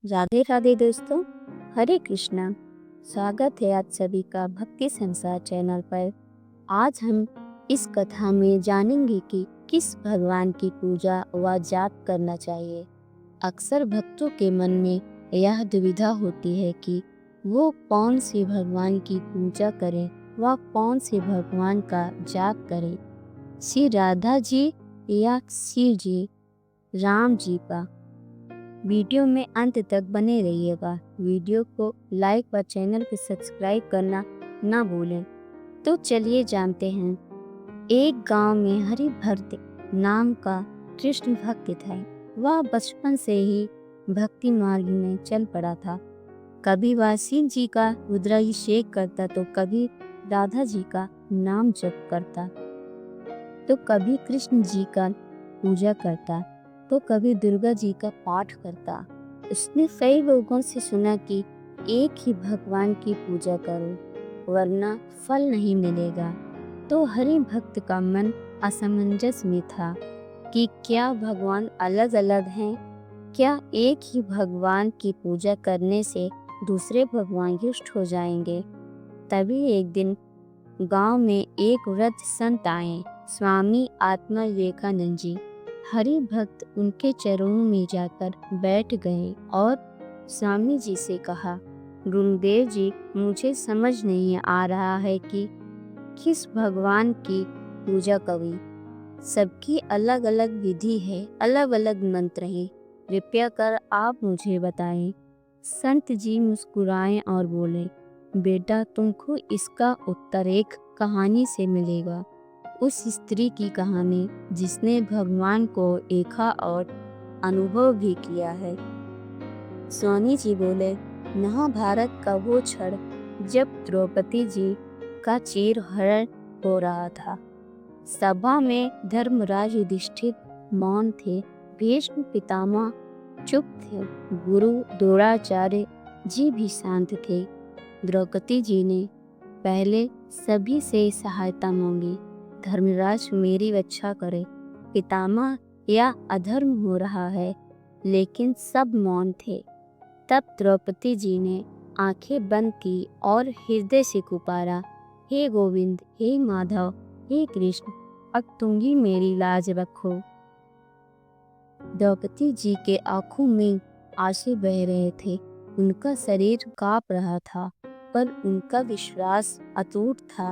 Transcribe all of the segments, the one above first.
राधे राधे दोस्तों, हरे कृष्णा। स्वागत है आप सभी का भक्ति संसार चैनल पर। आज हम इस कथा में जानेंगे कि किस भगवान की पूजा व जाप करना चाहिए। अक्सर भक्तों के मन में यह दुविधा होती है कि वो कौन से भगवान की पूजा करें व कौन से भगवान का जाप करें, श्री राधा जी या शिव जी, राम जी का। वीडियो में अंत तक बने रहिएगा। वीडियो को लाइक व चैनल को सब्सक्राइब करना ना भूलें। तो चलिए जानते हैं। एक गांव में हरिभक्त नाम का कृष्ण भक्त था। वह बचपन से ही भक्ति मार्ग में चल पड़ा था। कभी वह शिव जी का रुद्राभिषेक करता तो कभी राधा जी का नाम जप करता, तो कभी कृष्ण जी का पूजा करता, तो कभी दुर्गा जी का पाठ करता। उसने कई लोगों से सुना कि एक ही भगवान की पूजा करो वरना फल नहीं मिलेगा। तो हरि भक्त का मन असमंजस में था कि क्या भगवान अलग अलग हैं? क्या एक ही भगवान की पूजा करने से दूसरे भगवान रुष्ट हो जाएंगे? तभी एक दिन गांव में एक वृद्ध संत आए, स्वामी आत्मा विवेकानंद जी। हरि भक्त उनके चरणों में जाकर बैठ गए और स्वामी जी से कहा, गुरुदेव जी, मुझे समझ नहीं आ रहा है कि किस भगवान की पूजा करूं। सबकी अलग अलग विधि है, अलग अलग मंत्र हैं। कृपया कर आप मुझे बताएं। संत जी मुस्कुराए और बोले, बेटा, तुमको इसका उत्तर एक कहानी से मिलेगा। उस स्त्री की कहानी जिसने भगवान को देखा और अनुभव भी किया है। स्वामी जी बोले, महाभारत का वो क्षण जब द्रौपदी जी का चीरहरण हो रहा था। सभा में धर्मराज युधिष्ठिर मौन थे, भीष्म पितामह चुप थे, गुरु द्रोणाचार्य जी भी शांत थे। द्रौपदी जी ने पहले सभी से सहायता मांगी। धर्मराज मेरी रक्षा करे, पितामह या अधर्म हो रहा है, लेकिन सब मौन थे। तब द्रौपदी जी ने आंखें बंद की और हृदय से पुकारा, हे गोविंद, हे माधव, हे कृष्ण, अब तुम ही मेरी लाज रखो। द्रौपदी जी के आंखों में आंसू बह रहे थे, उनका शरीर कांप रहा था, पर उनका विश्वास अटूट था।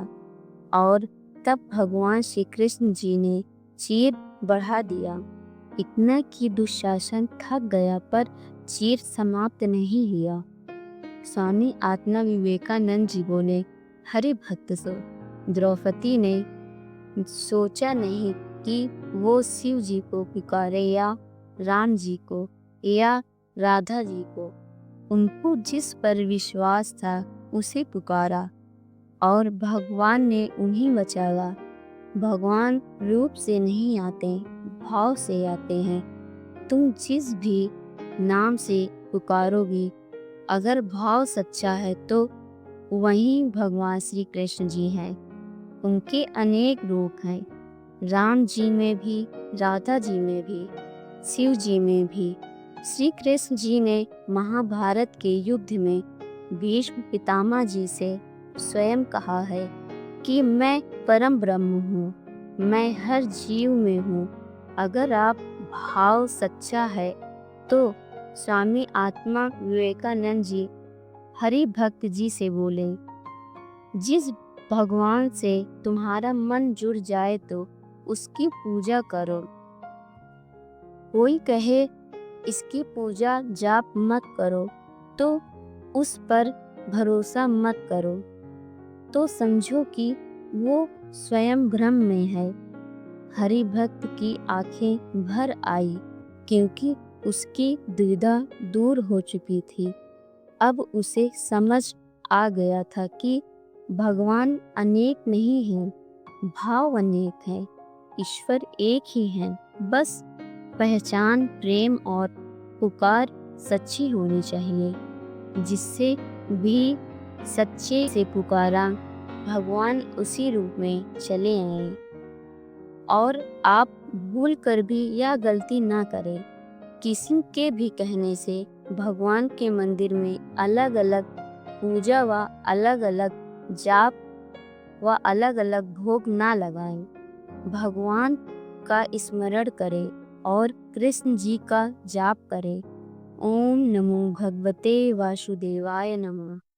और तब भगवान श्री कृष्ण जी ने चीर बढ़ा दिया। इतना कि दुशासन थक गया, पर चीर समाप्त नहीं हुआ। स्वामी आत्मा विवेकानंद जी बोले, हरि भक्त सो। द्रौपदी ने सोचा नहीं कि वो शिव जी को पुकारे या राम जी को या राधा जी को। उनको जिस पर विश्वास था उसे पुकारा और भगवान ने उन्हें बचाया। भगवान रूप से नहीं आते, भाव से आते हैं। तुम जिस भी नाम से पुकारोगी, अगर भाव सच्चा है तो वही भगवान श्री कृष्ण जी हैं। उनके अनेक रूप हैं, राम जी में भी, राधा जी में भी, शिव जी में भी। श्री कृष्ण जी ने महाभारत के युद्ध में भीष्म पितामह जी से स्वयं कहा है कि मैं परम ब्रह्म हूँ, मैं हर जीव में हूँ। अगर आप भाव सच्चा है तो स्वामी आत्मा विवेकानंद जी हरि भक्त जी से बोले, जिस भगवान से तुम्हारा मन जुड़ जाए तो उसकी पूजा करो। कोई कहे इसकी पूजा जाप मत करो, तो उस पर भरोसा मत करो, तो समझो कि वो स्वयं भ्रम में है। हरि भक्त की आंखें भर आई, क्योंकि उसकी दुविधा दूर हो चुकी थी। अब उसे समझ आ गया था कि भगवान अनेक नहीं हैं, भाव अनेक हैं, ईश्वर एक ही है। बस पहचान, प्रेम और पुकार सच्ची होनी चाहिए। जिससे भी सच्चे से पुकारा, भगवान उसी रूप में चले आए। और आप भूल कर भी यह गलती ना करें, किसी के भी कहने से भगवान के मंदिर में अलग अलग पूजा व अलग अलग जाप व अलग अलग भोग ना लगाएं। भगवान का स्मरण करें और कृष्ण जी का जाप करें। ओम नमो भगवते वासुदेवाय नमः।